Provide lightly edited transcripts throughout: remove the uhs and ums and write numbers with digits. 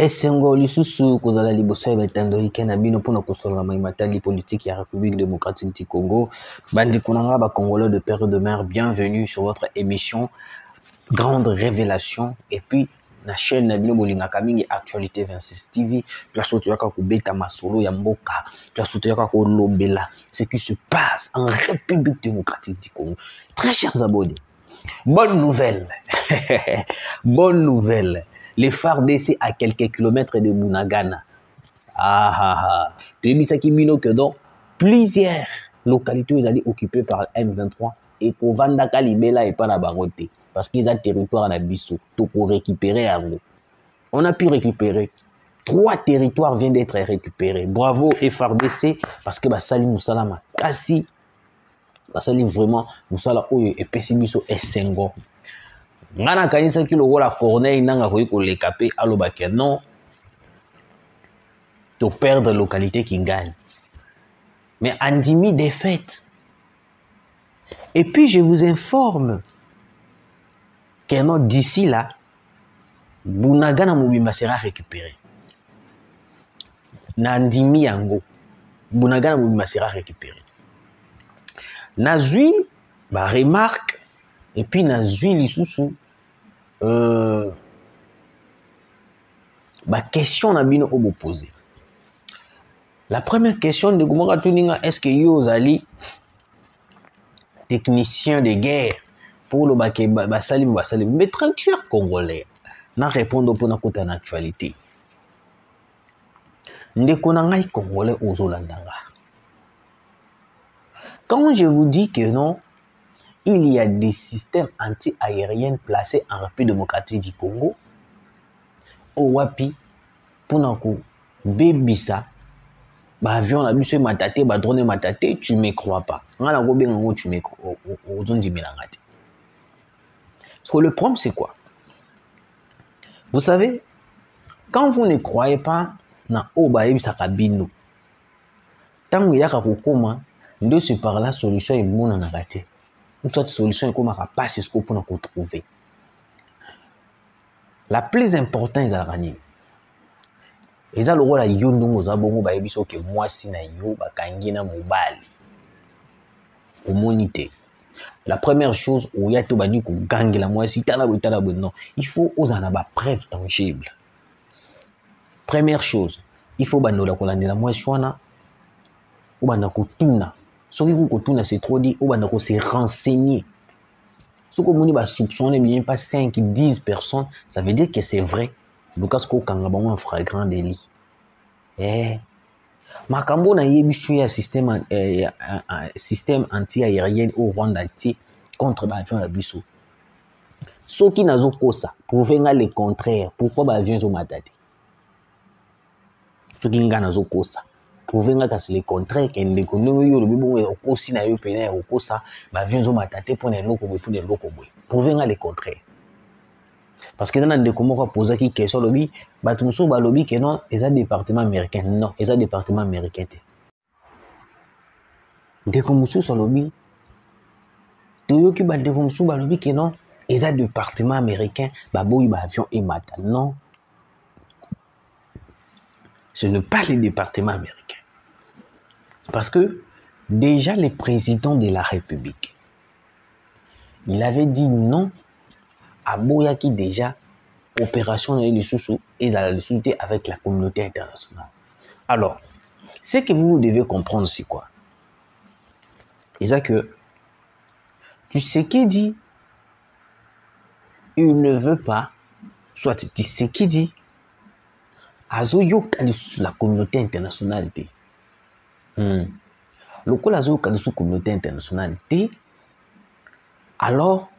Esengo lisusu kozala liboso ya betando ike na bino mpona kosolola maimatali politique ya République démocratique du Congo. Bandeko na nga ba Congolais de père et de mère, bienvenue sur votre émission Grande Révélation. Et puis na chaîne na bino bolingaka mingi Actualité 26 TV, place où tu as kobeta masolo ya mboka, place où tu as kolobela ce qui se passe en République démocratique du Congo. Très chers abonnés, bonne nouvelle. Bonne nouvelle. Les FARDC à quelques kilomètres de Bunagana. Tu as mis ça qui que donc plusieurs localités ont été occupées par M23 et qu'on vanda Kalibela et pas la baroté parce qu'ils ont territoire en Abisso. Tout pour récupérer à vous. On a pu récupérer 3 territoires viennent d'être récupérés. Bravo FARDC parce que Basali Moussalama Kassi Basali vraiment Moussala Oyo et Pessimiso et Sengo. Ngana kanisa ki lokola Corneille nanga koyi koleka pe alobake non to perdre localité qui gagne. Mais Andimi défaite. Et puis je vous informe que non d'ici là Bunagana Mobimba sera récupéré. Nandimi yango Bunagana Mobimba sera récupéré. Nazui ba remarque et puis Nazui lisusu ma question n'a bien posé. La première question de Gomora Tuninga, est-ce que vous allez technicien de guerre pour le Basalim, mais 30 Congolais n'a répondu pour notre actualité. Ndekonangai Congolais aux Olandanga. Quand je vous dis que non, il y a des systèmes anti-aériens placés en République démocratique du Congo, au Wapi, Punako, Bébissa, avion la bus matate, drone matate, tu ne me crois pas. Tu me crois. Parce que le problème, c'est quoi? Vous savez, quand vous ne croyez pas dans Obaïb Sakabino, tant qu'il y a comment, de se par la solution est bonne en arrêté. Une sorte de solution est comment pas ce qu'on peut trouver. La plus importante est à gagner. Et ça le rôle à yondongo zabongo ba yebiso ke mwasi na yo ba kangi na mobali. Au monité. La première chose où il y a tout bani ko gangi la mwasi tala non, il faut osana ba preuve tangible. Première chose, il faut banola ko landela mwasi wana ou bana ko tuna. Soki ko tuna c'est trop dit ou bana ko se renseigner. Ce que moni ba soupçonner bien pas 5 10 personnes, ça veut dire que c'est vrai. Donc ce qu'on kanga un flagrant délit. Makambo na yebisu ya système anti-aérien au Rwanda contre l'avion la biso. Ce qui n'a pas kosa, prouvez le contraire. Pourquoi l'avion zo matati? Ce qui n'a pas kosa, prouvez que le contraire. Que ne kono yo le bibo e okosi na yo pena e okosa, l'avion zo matati pour ne loko pour ne loko boy. Prouvez le contraire. Parce que dans le comment poser qui question lobby, batumso ba lobby que non, ils ont département américain. Non, ils ont département américain. Dès que musu sur lobby, to qui ba dès que musu ba lobby que non, ils ont département américain, ba boy ba avion et mata. Non. Ce n'est pas le département américain. Parce que déjà le président de la République, il avait dit non à Boyaki déjà opération de sous et à la société avec la communauté internationale. Alors, ce que vous devez comprendre, c'est quoi? C'est que tu sais qui dit il ne veut pas, soit tu sais qui dit azoyo la communauté internationale. Le coup azoyo la communauté internationale, alors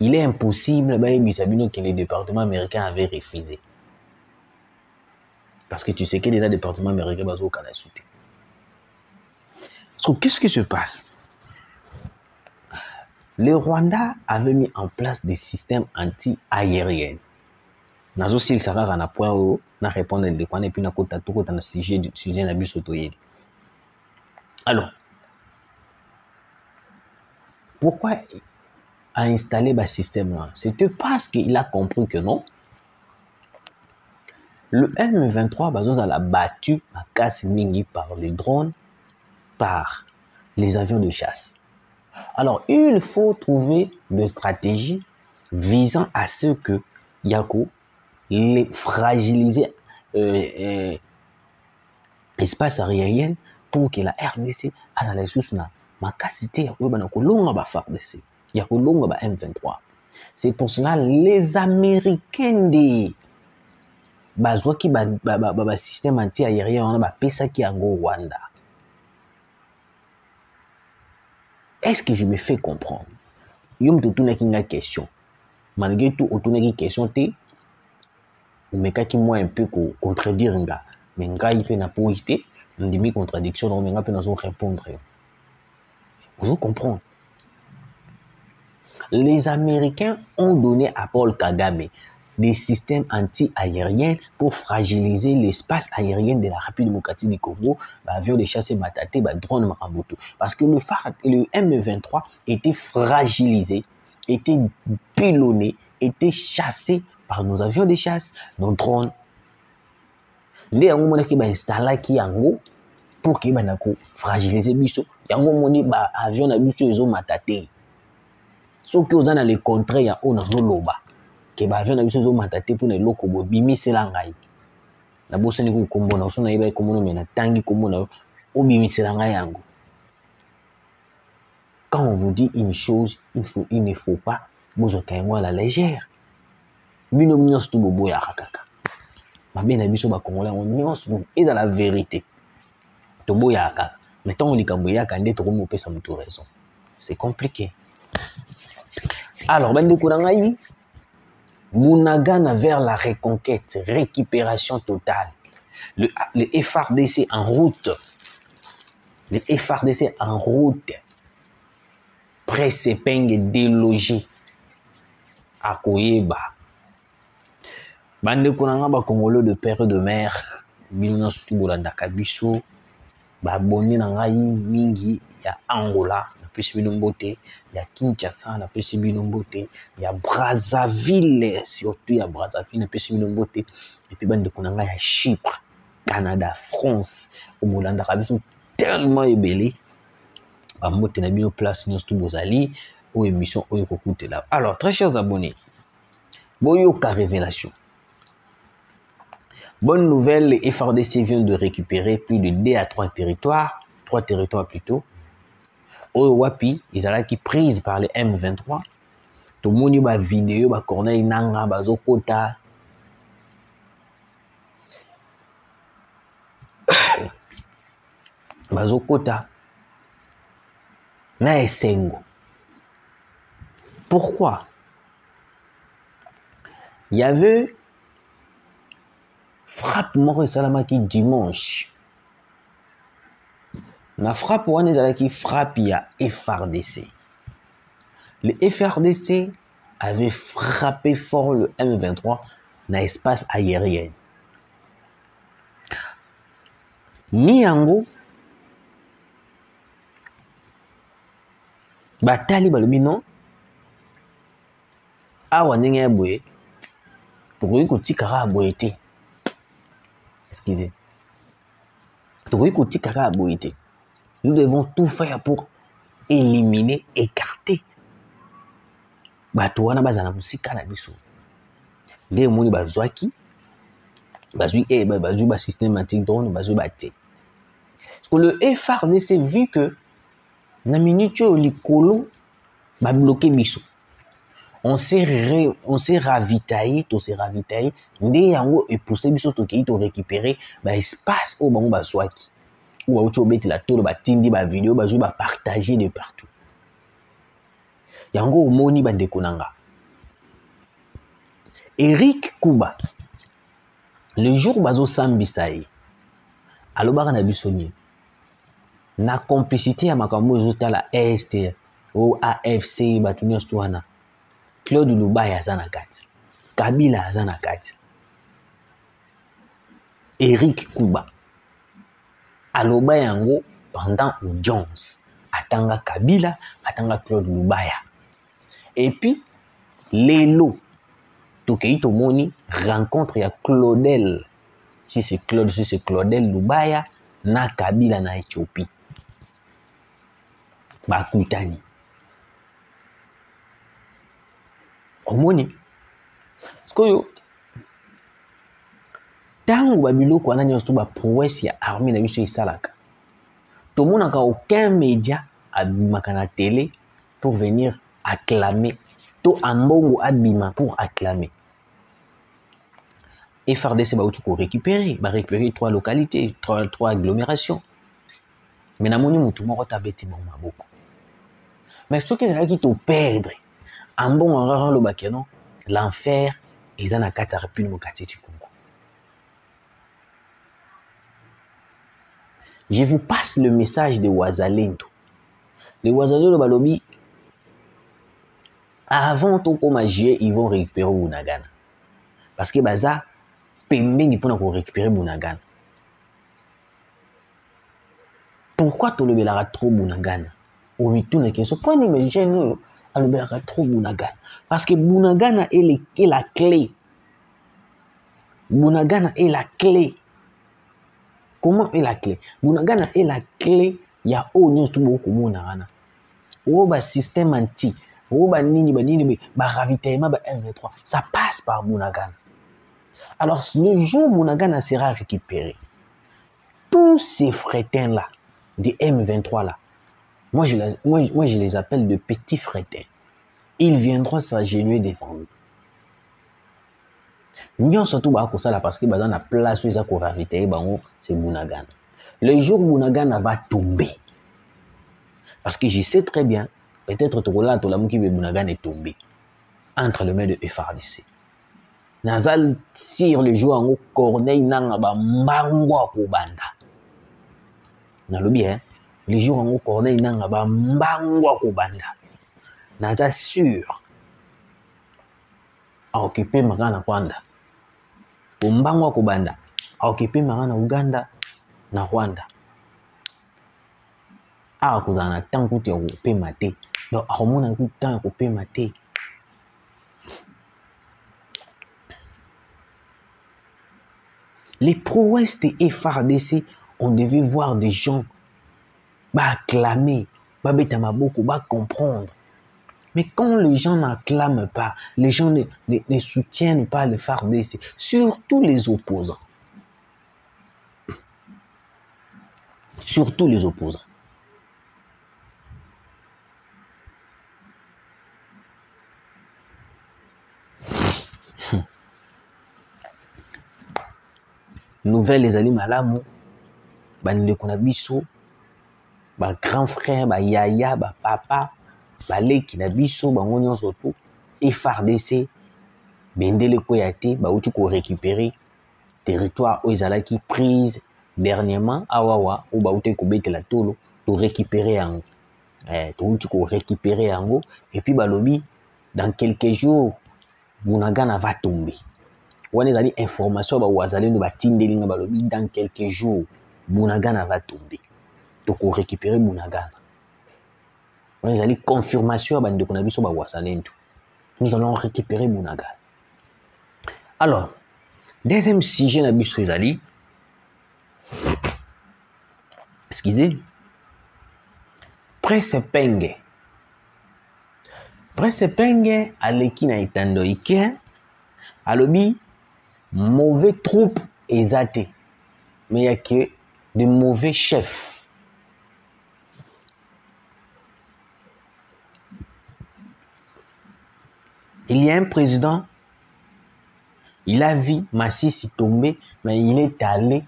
il est impossible que les départements américains avaient refusé. Parce que tu sais que les départements américains sont au Canada. Donc, qu'est-ce qui se passe? Le Rwanda avait mis en place des systèmes anti-aériens. Nazo s'il sera à point où na répondre de quoi et puis na kota tout kota na sujet na bus autoyé. Alors, pourquoi a installé ce système là? C'était parce qu'il a compris que non, Le M23 bazoza l'a battu à Kasmingi par les drones, par les avions de chasse. Alors, il faut trouver des stratégies visant à ce que Yako les fragiliser espace aérien pour que la RDC a la ressource na makasité ya koyeba na kolonga ba FARDC ya kolonga ba M23. C'est pour cela les Américains de bazwaki ba système anti-aérien wana ba pesaki yango Rwanda. Est-ce que je me fais comprendre? Yo mtotunaki nga question. Malgré tout otunaki question te omekaki moi un peu contredire nga. Mais nga il fait na poïté, on dit contradiction donc nga peut nous répondre. Vous comprenez? Les Américains ont donné à Paul Kagame des systèmes anti-aériens pour fragiliser l'espace aérien de la République démocratique du Congo, avions de chasse Mataté, drone Marambutu. Parce que le M23 était fragilisé, était pilonné, était chassé par nos avions de chasse, nos drones. Nde yango monaki ba installaki yango pour que ba nako fragiliser biso. Yango moni ba avion na biso ezo Mataté. Soki oza na le contraire ya ona zoloba ke ba avion na biso ezo Mataté pour na eloko bo bimisela ngai. Na boso ni ko kombo na so na yeba kombo na mena tangi kombo na o bimisela ngai yango. Quand on vous dit une chose, il ne faut pas bozo kayengo à la légère. Bino nyonso tu bobo ya kaka. Mabe na biso ba Congolais on nyonso eza la vérité. Tobo ya kaka. Mais tant on likambo ya kande to ko pesa mutu raison. C'est compliqué. Alors, Bandekurangaï, Mounagana vers la reconquête, récupération totale. Le FARDC en route. Le FARDC en route. Presse-Peng délogé à Koyeba. Bandekurangaï, ba Congolais de père et de mère, Bilona Sutubolanda Kabiso, ba Boni Nangaï, Mingi, ya Angola. Il y a Kinshasa, il y a Brazzaville, surtout il y a Brazzaville, et puis il y a Chypre, Canada, France, au Molanda, ils sont tellement ébellés. Il y a place aux émissions. Alors, très chers abonnés, Boyoka révélation. Bonne nouvelle, les FARDC viennent de récupérer plus de 2 à 3 territoires, 3 territoires plutôt. Wapi, ils allaient qui prise par les M23. Tout le monde a vidéo, ba Corneille Nanga, Bazokota. Bazokota. Na Esengo. Pourquoi? Il y avait frappe Maurice Salamaki dimanche. La frappe on est qui frappe il y a FARDC. Le FARDC avait frappé fort le M23 dans l'espace aérien. Niango batali balobi non awa ndenge ya boye tokoki kotikaka boye te. Excusez. Tokoki kotikaka boye te. Nous devons tout faire pour éliminer, écarter. Batouana bazana musika na biso. Nde moni bazwaki. Bazui ba systématique drone bazui baté. Parce que le FARDC vu que na minute likolo ba bloqué biso. On s'est ravitaillé, tout s'est ravitaillé. Nde yango et poussé biso to ki to récupérer ba espace au bango bazwaki. Ou à autre la tour ba tindi ba vidéo ba ba partager de partout. Yango omoni ba dekonanga. Eric Kuba le jour bazo sambisaye alobaka na bisoni na complicité ya makambo ezota la EST ou AFC batunia stwana Claude Lubaya azana kati Kabila azana kati Eric Kuba aloba yango pendant audience atanga Kabila atanga Claude Lubaya et puis lelo tokei tomoni rencontre ya Claudel si c'est Claude, si c'est Claudel Lubaya, na Kabila na Éthiopie. Bakutani. Omoni. Parce que tango babiloko wana nyonso ba prouesse ya armée na biso esalaka. Tomonaka aucun média abimaka na télé pour venir acclamer. To ambongo abima pour acclamer. FRDC ba utu ko récupérer 3 localités, 3 agglomérations. Mais na moni mutu moko tabeti mo maboko. Mais ce qui est qui te perdre ambongo ngara lo bakeno l'enfer eza na kata République démocratique du Congo. Je vous passe le message de Wazalendo. Les Wazalendo balobi avant tout comme agir, ils vont récupérer Bunagana. Parce que baza pembeni pour nous récupérer Bunagana. Pourquoi tu le trop Bunagana? On tourne question. Point mais nous alobelaka trop Bunagana. Parce que Bunagana est la clé. Bunagana est la clé. Comment est la clé? Bunagana est la clé. Il y a autre chose beaucoup Bunagana. Ou ba système anti. Ou ba nini ba ravitaillement ba M23. Ça passe par Bunagana. Alors le jour où Bunagana sera récupéré, tous ces frétins là, des M23 là, moi je les appelle de petits frétins. Ils viendront s'agenouiller devant nous. Nous surtout ça parce que dans la place où ils ont ravitaillé, c'est Bunagana. Le jour où Bunagana va tomber, parce que je sais très bien, peut-être que la qui Bunagana est tombé entre les mains de FRDC. Nazal sir le jour en Corneille nanga ba mbangwa ko banda. Na lobi les jours en Corneille nanga ba mbangwa ko banda. Nazal sûr a occupé magana Rwanda. Mbangwa ko banda a occupé magana Uganda na Rwanda. A kozana tanku te ko pema te. Donc a mona ku tan ko pema te. Les prouesses de FRDC, on devait voir des gens acclamer, comprendre. Mais quand les gens n'acclament pas, les gens ne soutiennent pas le FRDC, surtout les opposants. Surtout les opposants. Nouvelle les amis malamu bandeko na biso ba grand frère ba yaya ba papa ba leki na biso bango nyonso to FRDC bendele koyate ba uti ko récupérer territoire o ezalaki prise dernièrement awawa ou ba uti ko betela tolo to récupérer yango to uti ko récupérer yango et puis balobi dans quelques jours Bunagana va tomber. On a des informations ba Wazalendo ba tindelinga balobi dans quelques jours Bunagana va tomber. Donc on récupérer Bunagana. On a des confirmations ba ndeko na biso ba Wazalendo. Nous allons récupérer Bunagana. Alors, deuxième sujet na biso ezali excusez Presse Penge. Presse Penge aleki na itando ike alobi mauvais troupes exaté, mais il n'y a que de mauvais chefs. Il y a un président, il a vu Massissi tomber, mais il est allé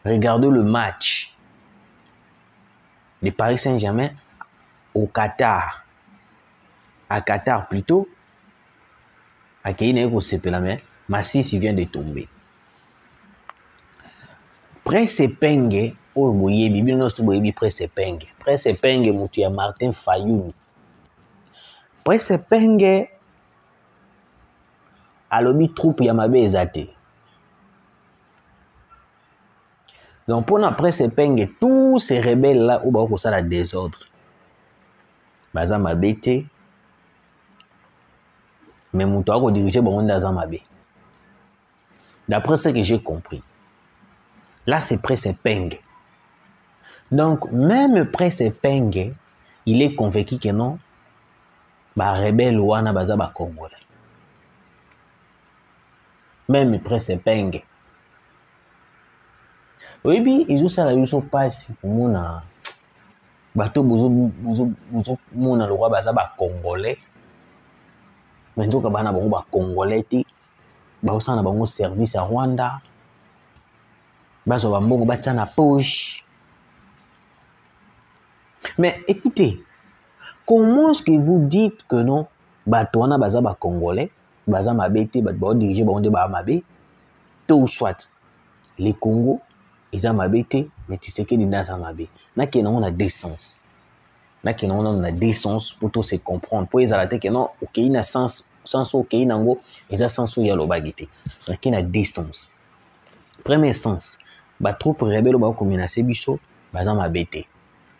regarder le match de Paris Saint-Germain au Qatar. À Qatar plutôt, à Kéine Sepelame. Massissi vient de tomber. Presse Penge, oh boye, bibi no stu boye Presse Penge. Presse Penge mutu ya Martin Fayulu. Presse Penge alobi troupe ya mabe ezate. Donc pour la Presse Penge, tous ces rebelles là où ba ça la désordre. Baza mabete. Mais mutu ako diriger bango ndaza mabe. D'après ce que j'ai compris. Là, c'est Presse Peng. Donc, même Presse Peng, il est convaincu que non, bah rebelle wana baza ba Congolais. Même Presse Peng. Oui, puis ils ont ça, ils sont pas si pour moi bateau bozo mona le roi baza ba Congolais. Mais nzoka bana bango ba Congolais ti ba osana bango service à Rwanda. Bazo ba mbongo batia na poche. Mais écoutez, comment est-ce que vous dites que non, Batouana baza ba Congolais, baza mabete, ba diriger ba onde ba mabe, tout soit les Congo, ils ont mabete, mais tu sais que les dans mabe. Na qui on a décence. Na qui on a décence pour tout se comprendre. Pour les arrêter que non, ok, il a sens ok, nango, ils ont sens où il y a le bagité. Na qui a décence. Premier sens, ba troupe rebelle ba ko menacer biso, baza mabete.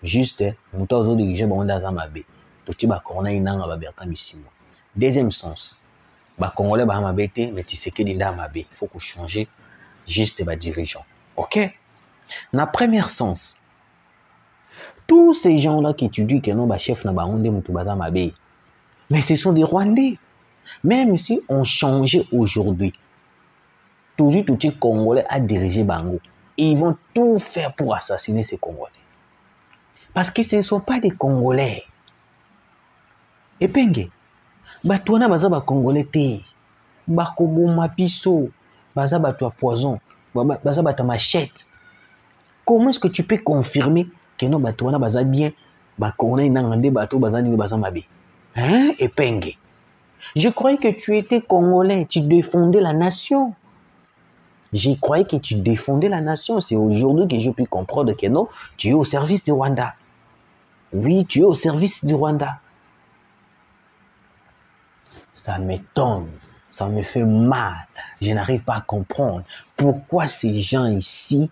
Juste, nous avons dirigé ba onde za mabe. Toti ba corona inanga ba Bertrand Bisimwa. Deuxième sens, ba Congolais ba mabete, mais tu sais que l'inda mabe. Il faut qu'on change juste ba dirigeant. Ok? Na premier sens, tous ces gens-là qui tu dis que non, ba chef na ba onde mutu baza mabe. Mais ce sont des Rwandais. Même si on changeait aujourd'hui, toujours tout les Congolais à diriger Bango, ils vont tout faire pour assassiner ces Congolais. Parce que ce ne sont pas des Congolais. Et penge, batouana baza ba Congolais te, bakoboma biso, baza bato à poison, baza bato à machette. Comment est-ce que tu peux confirmer que non batouana baza bien, ba Congolais nangande bato baza ni baza mabe? Hein, et penge? Je croyais que tu étais Congolais, tu défendais la nation. Je croyais que tu défendais la nation. C'est aujourd'hui que je peux comprendre que non, tu es au service du Rwanda. Oui, tu es au service du Rwanda. Ça m'étonne, ça me fait mal. Je n'arrive pas à comprendre pourquoi ces gens ici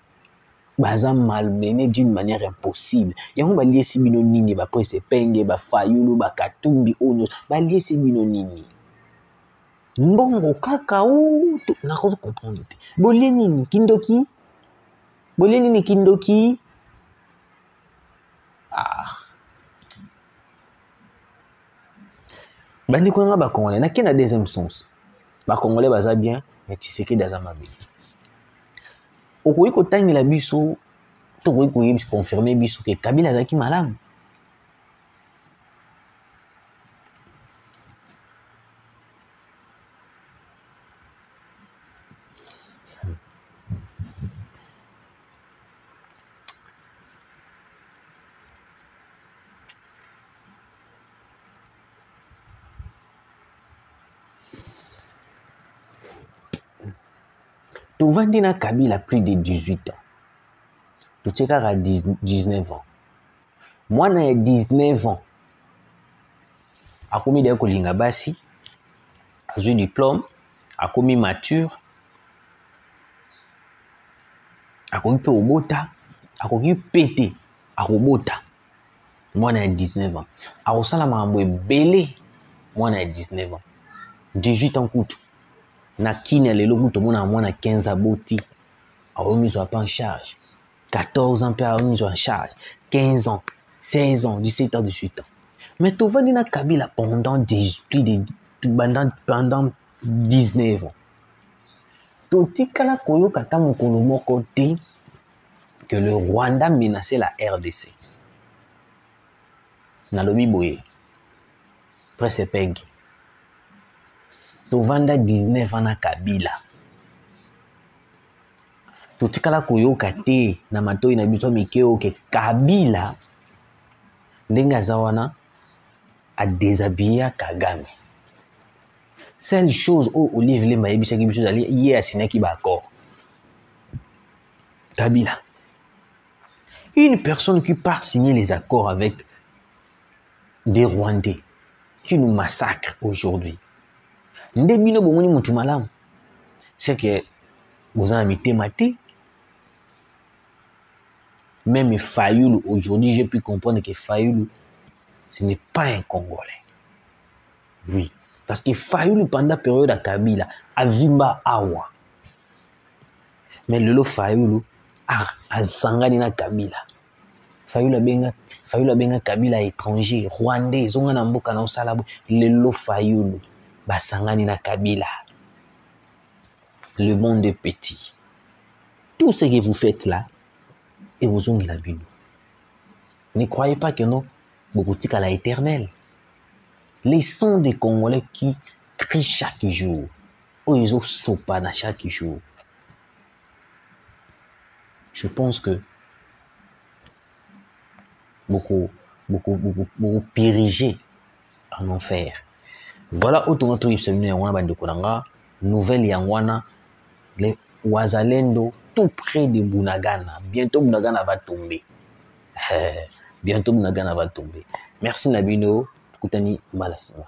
sont malmenés d'une manière impossible. Et on va lier si binonini, ba Presse Peng, ba Fayulu, ba Katumbi, ono, ba lier si binonini. Mbongo kaka ou na ko comprendre. Bolie nini kindoki? Bolie nini kindoki? Ah. Bandi ko nga ba Congolais na kena deuxième sens. Ba Congolais baza bien, mais tu sais que daza mabe. Okoyi ko tangela biso to koyi confirmer biso que Kabila azaki malamu. Tovandi na Kabila plus de 18 ans. Tu à 19 ans. Moi, j'ai 19 ans. Akomi de kolinga basi, j'ai diplôme, akomi mature, akomi pe obota, akomi pété, akobota. Moi, j'ai 19 ans. Akosala mambo ebele, moi, j'ai 19 ans. 18 ans kutu. Na kini lelo kutu mona mwana 15 aboti. Akomi so pas en charge. 14 ans, akomi en charge. 15 ans, 16 ans, 17 ans, 18 ans. Mais tu vas dire Kabila pendant 19 ans. Totikala koyo kata mokolo moko te que le Rwanda menaçait la RDC. Nalobi boye. Presse Peng. Tovanda 19 ans na Kabila. Totikala koyo kate na matoi na biso mikeo ke Kabila ndenga zawana a déshabillé Kagame. Seule chose où Olive Lemba yebisaki biso zali ye asinaki ba accord. Kabila. Une personne qui part signer les accords avec des Rwandais qui nous massacrent aujourd'hui. Ndebino bomoni mutu malamu. C'est que vous en mettez maté. Même Fayulu aujourd'hui, j'ai pu comprendre que Fayulu ce n'est pas un Congolais. Oui. Parce que Fayulu, pendant la période à Kabila, a Vimba Awa. Mais lelo Fayulu asangani na Kabila. Fayulu benga Kabila étranger, Rwandais, zonga na mboka na osala lelo Fayulu basangani na Kabila. Le monde est petit. Tout ce que vous faites là, et vous ont la Bible. Ne croyez pas que non, beaucoup à la éternelle. Les sons des Congolais qui crient chaque jour, ou ils ont sopana chaque jour. Je pense que beaucoup périgé en enfer. Voilà autant notre nouvelle Yangwana, les Wazalendo, tout près de Bunagana. Bientôt Bunagana va tomber. Bientôt Bunagana va tomber. Merci Nabino, Koutani Malasima.